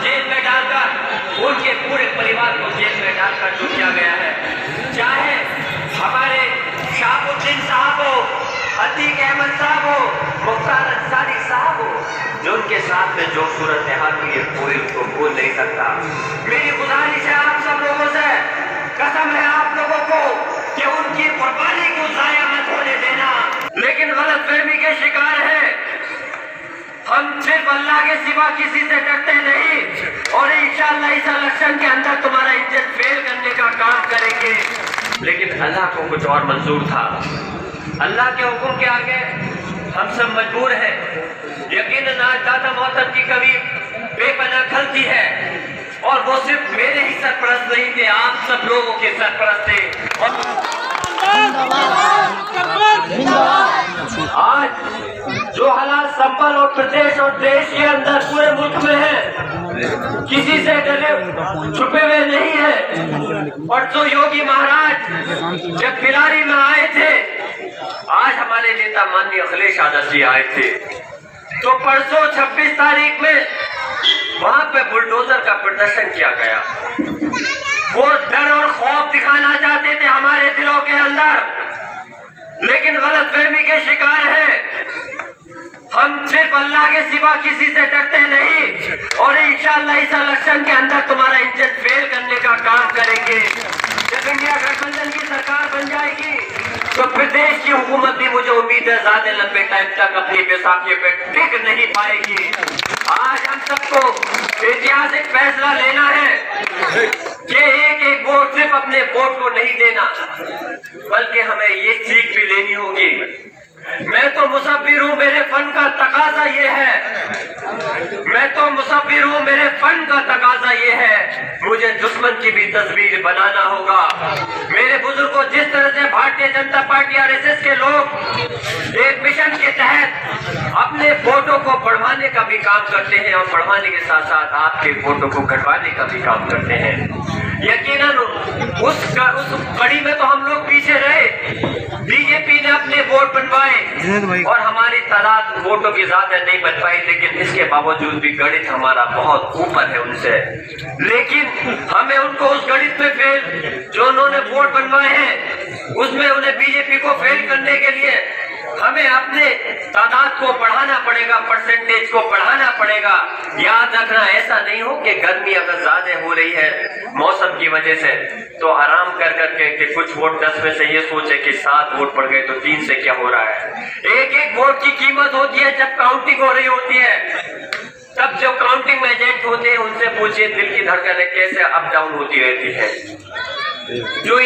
Jail में डालकर, उनके पूरे परिवार को जेल में डालकर जो किया गया है, चाहे हमारे शाहबुद्दीन साहब हो, अतीक अहमद साहब हो, मुख्तार अंसारी साहब हो, जो उनके साथ में जो सूरत हाल हुई है कोई उसको भूल नहीं सकता। मेरी गुजारिश है आप सब लोगों से, कसम है आप लोगों को कि उनकी कुर्बानी को जाया मत होने देना। लेकिन गलतफहमी के शिकार है, हम सिर्फ अल्लाह के सिवा किसी से डरते नहीं और इंशाअल्लाह इस इलेक्शन के अंदर तुम्हारा इंजन फेल करने का काम करेंगे। लेकिन अल्लाह को कुछ और मंजूर था। अल्लाह के हुक्म के आगे हम सब मजबूर हैं। यकीनन आज दादा मोहतरम की कभी बेपनाह गलती है और वो सिर्फ मेरे ही सरपरस्त नहीं थे, आप सब लोगों के सरपरस्त थे। आज जो हालात संभल और प्रदेश और देश के अंदर पूरे मुल्क में है, किसी से डरे छुपे हुए नहीं है। और जो योगी महाराज जब बिलारी में आए थे, आज हमारे नेता माननीय अखिलेश यादव जी आए थे, तो परसों 26 तारीख में वहां पे बुलडोजर का प्रदर्शन किया गया। वो डर और खौफ दिखाना चाहते थे हमारे दिलों के अंदर, लेकिन गलतफहमी के शिकार है। हम सिर्फ अल्लाह के सिवा किसी से डरते नहीं और इंशाअल्लाह इस इलेक्शन के अंदर तुम्हारा इंजन फेल करने का काम करेंगे। जब इंडिया गठबंधन की सरकार बन जाएगी तो प्रदेश की हुकूमत भी, मुझे उम्मीद है, ज्यादा लंबे टाइम तक अपनी बैसाखी पे टिक नहीं पाएगी। आज हम सबको ऐतिहासिक फैसला लेना है कि एक एक वोट सिर्फ अपने वोट को नहीं देना, बल्कि हमें ये सीख भी लेनी होगी। मैं तो मुसव्विर हूँ, मेरे फन का तकाजा ये है, मैं तो मुसव्विर हूँ, मेरे फन का तकाजा ये है, मुझे दुश्मन की भी तस्वीर बनाना होगा। मेरे बुजुर्गों, जिस तरह से भारतीय जनता पार्टी आरएसएस के लोग एक मिशन के तहत अपने वोटों को बढ़वाने का भी काम करते हैं और बढ़वाने के साथ साथ आपके वोटों को घटवाने का भी काम करते हैं, यकीनन उस कड़ी में तो हम लोग पीछे रहे। बीजेपी ने अपने वोट बनवाए और हमारी तादाद वोटों की ज्यादा नहीं बन पाई, लेकिन इसके बावजूद भी गणित हमारा बहुत ऊपर है उनसे। लेकिन हमें उनको उस गणित में फेल, जो उन्होंने वोट बनवाए हैं, उसमें उन्हें बीजेपी को फेल करने के लिए हमें अपने तादाद को बढ़ाना पड़ेगा, परसेंटेज को बढ़ाना पड़ेगा। याद रखना, ऐसा नहीं हो कि गर्मी अगर ज्यादा हो रही है मौसम की वजह से तो आराम कर करके कि कुछ वोट 10 में से ये सोचे कि 7 वोट पड़ गए तो 3 से क्या हो रहा है। एक एक वोट की कीमत होती है जब काउंटिंग हो रही होती है। तब जो काउंटिंग में एजेंट होते हैं उनसे पूछिए दिल की धड़कनें कैसे अप डाउन होती रहती है। जो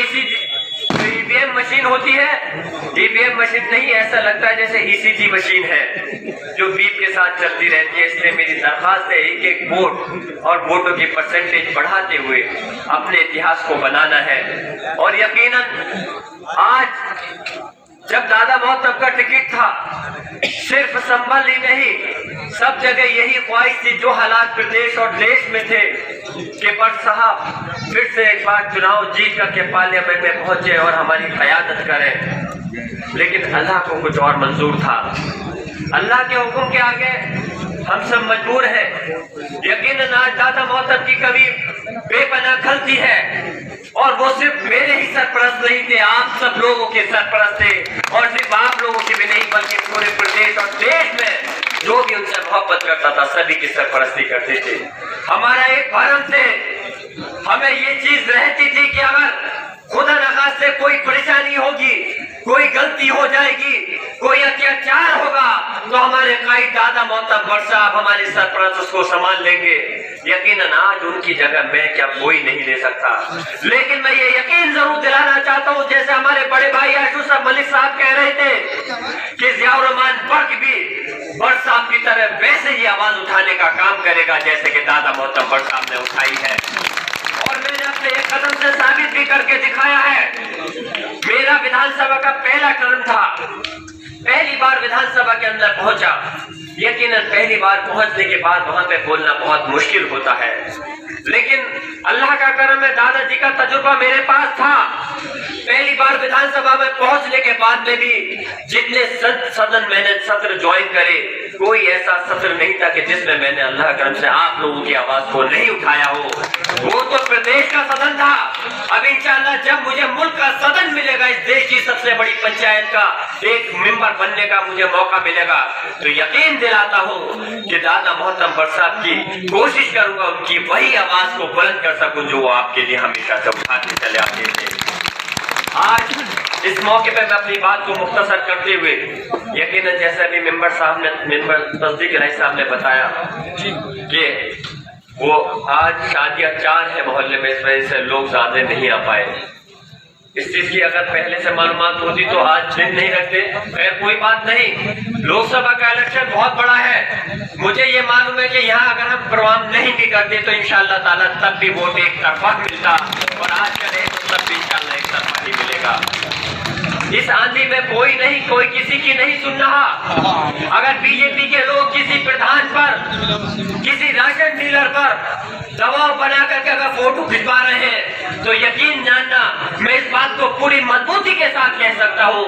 ईवीएम मशीन होती है, ईवीएम मशीन नहीं, ऐसा लगता है जैसे ईसीजी मशीन है जो बीप के साथ चलती रहती है। इसलिए मेरी दरखास्त है, एक एक वोट और वोटों की परसेंटेज बढ़ाते हुए अपने इतिहास को बनाना है। और यकीनन आज जब दादा मोहतरम का टिकट था, सिर्फ संभल ही नहीं, सब जगह यही ख्वाहिश थी, जो हालात प्रदेश और देश में थे, कि भट्ट साहब फिर से एक बार चुनाव जीत करके पार्लियामेंट में पहुंचे और हमारी क़यादत करें। लेकिन अल्लाह को कुछ और मंजूर था। अल्लाह के हुक्म के आगे हम सब मजबूर हैं। यकीनन आज दादा मोहतरम की कभी बेपनाह गलती है और वो सिर्फ मेरे ही सरपरस्त नहीं थे, आप सब लोगों के सरपरस्त थे। और सिर्फ आप लोगों के भी नहीं, बल्कि पूरे प्रदेश और देश में जो भी उनसे मोहब्बत करता था सभी की सरपरस्ती करते थे। हमारा एक भरम थे, हमें ये चीज रहती थी कि अगर खुदा नखास से कोई परेशानी होगी, कोई गलती हो जाएगी, कोई अत्याचार होगा, तो हमारे कायद दादा मोहतरम भट्ट साहब हमारे सरपरस्त उसको संभाल लेंगे। यकीनन आज उनकी जगह मैं क्या कोई नहीं ले सकता। लेकिन मैं ये यकीन जरूर दिलाना चाहता हूँ, जैसे हमारे बड़े भाई आशुष मलिक साहब कह रहे थे कि जियाउर रहमान बर्क भी भट्ट साहब की तरह वैसे ही आवाज उठाने का काम करेगा जैसे कि दादा मोहतरम भट्ट साहब ने उठाई है। और मैंने अपने एक कदम से साबित भी करके दिखाया है। मेरा विधानसभा का पहला टर्म था, पहली बार विधानसभा के अंदर पहुंचा। यकीनन पहली बार पहुंचने के बाद वहां पे बोलना बहुत मुश्किल होता है, लेकिन अल्लाह का करम है, दादाजी का तजुर्बा मेरे पास था। पहली बार विधानसभा में पहुंचने के बाद में भी जितने सदन मैंने सत्र ज्वाइन करे कोई ऐसा सत्र नहीं था कि जिसमें मैंने अल्लाह करम से आप लोगों की आवाज को नहीं उठाया हो। वो तो प्रदेश का सदन था। अब इंशाअल्लाह जब मुझे मुल्क का सदन मिलेगा, इस देश की सबसे बड़ी पंचायत का एक मेंबर बनने का मुझे मौका मिलेगा, तो यकीन दिलाता हूँ कि दादा मोहतरम भट्ट साहब की कोशिश करूंगा उनकी वही आवाज को बुलंद कर सकूं जो वो आपके लिए हमेशा से उठाते चले आते थे। आज इस मौके पे मैं अपनी बात को मुख्तसर करते हुए, यकीनन जैसे अभी मेंबर तस्दीक इलाही साहब ने बताया कि वो आज शादियां 4 है मोहल्ले में, इस वजह से लोग ज्यादा नहीं आ पाए। इस चीज की अगर पहले से मालूमात होती तो आज दिन नहीं रखते। खैर कोई बात नहीं, लोकसभा का इलेक्शन बहुत बड़ा है। मुझे ये मालूम है कि यहाँ अगर हम प्रोग्राम नहीं भी करते तो इंशाअल्लाह ताला तब भी वोट एक तरफा मिलता, और आज चले तो तब भी इंशाअल्लाह एक तरफा ही मिलेगा। इस आंधी में कोई किसी की नहीं सुन रहा। अगर बीजेपी के लोग किसी प्रधान पर, किसी राशन डीलर पर दबाव बना करके अगर फोटो खिंचवा रहे हैं तो यकीन जानना मैं इस बात को पूरी मजबूती के साथ कह सकता हूँ,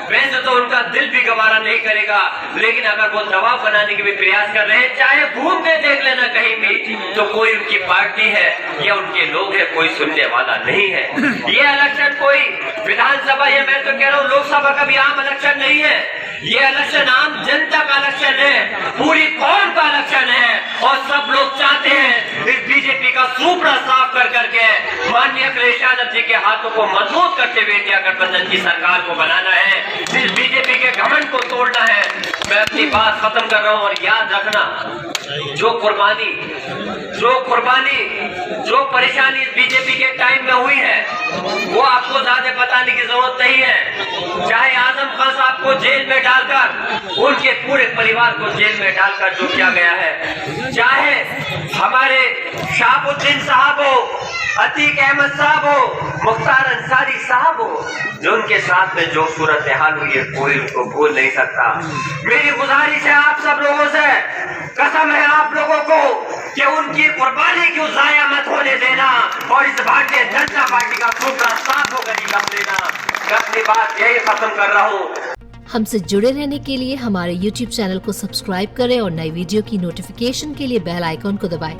वैसे तो उनका दिल भी गवारा नहीं करेगा, लेकिन अगर वो दबाव बनाने के भी प्रयास कर रहे हैं, चाहे घूम के देख लेना कहीं भी, तो कोई उनकी पार्टी है या उनके लोग है, कोई सुनने वाला नहीं है। ये इलेक्शन कोई विधानसभा या मैं तो कह रहा हूँ लोकसभा का भी आम इलेक्शन नहीं है। ये इलेक्शन आम जनता का इलेक्शन है, पूरी कौम का इलेक्शन है, और सब लोग चाहते हैं इस बीजेपी का सूपड़ा साफ कर करके माननीय अखिलेश यादव जी के हाथों को मजबूत करते हुए इंडिया गठबंधन की सरकार को बनाना है, इस बीजेपी के घमंड को तोड़ना है। मैं अपनी बात खत्म कर रहा हूँ, और याद रखना जो कुर्बानी, जो परेशानी इस बीजेपी के टाइम में हुई है वो आपको ज्यादा बताने की जरूरत नहीं है। चाहे आजम खान साहब को जेल में डालकर, उनके पूरे परिवार को जेल में डालकर जो किया गया है, चाहे हमारे शाहबुद्दीन साहब हो, अतीक अहमद साहब हो, मुख्तार अंसारी साहब हो, जो उनके साथ में जो सूरत हाल हुई है कोई उनको भूल नहीं सकता। मेरी गुजारिश है आप सब लोगों से, कसम है आप लोगों को कि उनकी कुर्बानी क्यों जाया मत होने देना, और इस भारतीय जनता पार्टी का सूपड़ा साफ होकर निकल देना। मैं अपनी बात यही खत्म कर रहा हूँ। हमसे जुड़े रहने के लिए हमारे YouTube चैनल को सब्सक्राइब करें और नई वीडियो की नोटिफिकेशन के लिए बेल आइकॉन को दबाएं।